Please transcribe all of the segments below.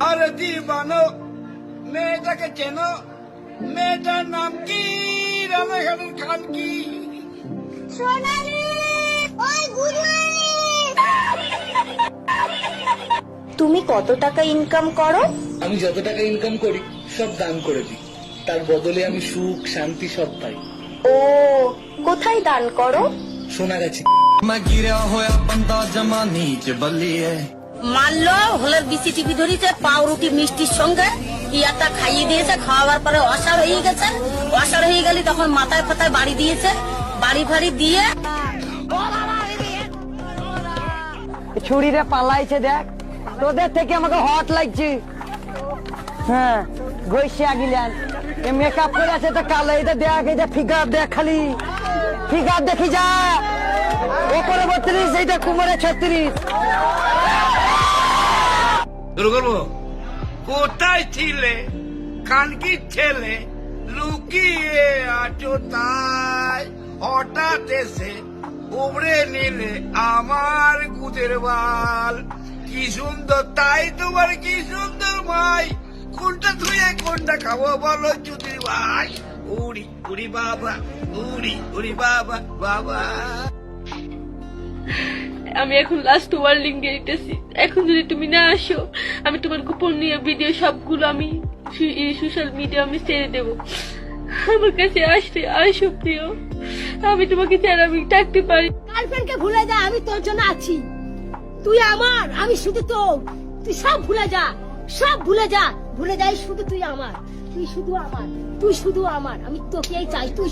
আরে দিবানো, মেয়েটাকে চেনো? মেয়েটার নাম কি? রানাঘাটের খান কি? সোনালি, ওই গুড়িয়ে। তুমি কত টাকা ইনকাম করো? আমি যত টাকা ইনকাম করি সব দান করে দিই, তার বদলে আমি সুখ শান্তি সব পাই। ও, কোথায় দান করো? সোনাগাছি। মারলো হলের বিসিটিভি ধরেছে, পাউরুটি মিষ্টির সঙ্গে কি একটা খাইয়ে দিয়েছে। খাওয়াবার পরে অসাড় হয়ে গেছে। অসাড় হয়ে গেলে তখন মাথায় ফাতায় বাড়ি দিয়েছে। বাড়ি ফাড়ি দিয়ে ছুরিরে পালাইছে। দেখ, তোদের থেকে আমাকে হট লাগছে। হ্যাঁ, বৈশা গিলেন মেকআপ করে আছে তো কালো। এটা দেখ, এটা ফিগার দেখ, খালি ফিগার দেখি যা। ওপরে 32, এইটা কুমারে 36। শুরু করবো? কোথায় ছিলে কানকির ছেলে? লুকিয়ে আছো তাই হঠাৎ এসে উবড়ে নিলে আমার গুদের বাল। কি সুন্দর তাই তোমার, কি সুন্দর ভাই। কোনটা ধুয়ে কোনটা খাবো বলো চুদির ভাই? উড়ি উড়ি বাবা, উড়ি উড়ি বাবা বাবা। আমি এখন লাস্ট ওয়ার্নিং দিয়ে দিতেছি। এখন যদি তুমি না আসো, আমি তোমার গোপনীয় ভিডিও সবগুলো আমি সোশ্যাল মিডিয়া আমি ছেড়ে দেবো। আমার কাছে আসো প্রিয়, আমি তোমাকে ছাড়া আমি থাকতে পারি। গার্লফ্রেন্ডকে ভুলে যা, আমি তোর জন্য আছি। তুই আমার, আমি শুধু তোর। তুই সব ভুলে যা, সব ভুলে যা। ভুলে যাই শুধু তুই আমার, তুই শুধু আমার, তুই শুধু আমার। আমি তোকেই চাই। তুই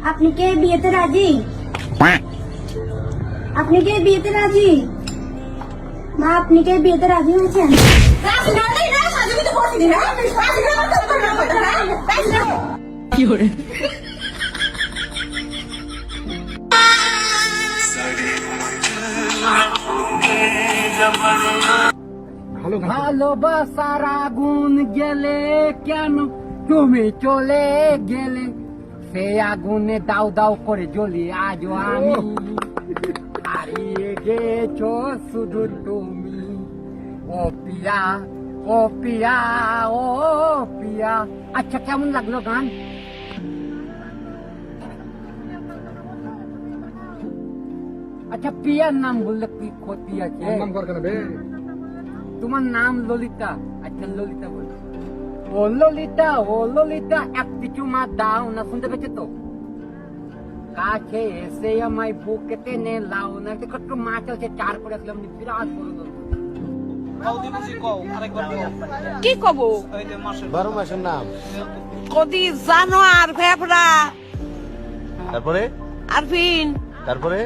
আপনি কে বিয়েতে রাজি? আপনি কে বিয়েতে রাজি? মা, আপনি কে বিয়েতে রাজি হয়েছেন? কি করে ভালোবাসার আগুন গেলে কেন তুমি চলে গেলে? সে আগুনে দাও দাও করে জ্বলি আজও আমি। হারিয়ে গেছো শুধু তুমি, ও পিয়া, ও পিয়া, ও পিয়া। আচ্ছা, কেমন লাগলো গান? আচ্ছা, পিয়ার নাম বললে কি ক্ষতি আছে? তোমার নাম ললিতা। আচ্ছা, ললিতা বল। ও ললিতা, ও ললিতা, একটি চুমা দাও না। শুনতে পেয়েছে তো? কাছে এসে আমায় বুকে টেনে লাও না। একটু মাছ আছে, 4 করে আসলাম, বিরাট বড় দল। কি কব? 12 মাসের নাম। কদি জানোয়ার, ফেফড়া, তারপরে আরফিন, তারপরে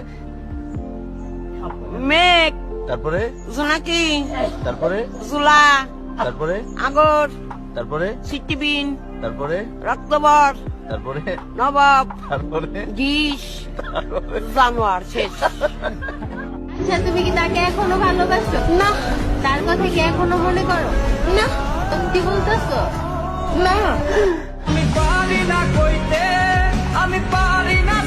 মেঘ, তারপরে জোনাকি, তারপরে জুলা, তারপরে আগর, তারপরে সিটিবিন, তারপরে রক্তবর, তারপরে নবাব, তারপরে গিস, জানোয়ার। শেষ। আচ্ছা, তুমি কি তাকে এখনো ভালোবাসো? না। তার কথা কি এখনো মনে করো? না। সত্যি বলতেছো? না। আমি পারি না কইতে, আমি পারি না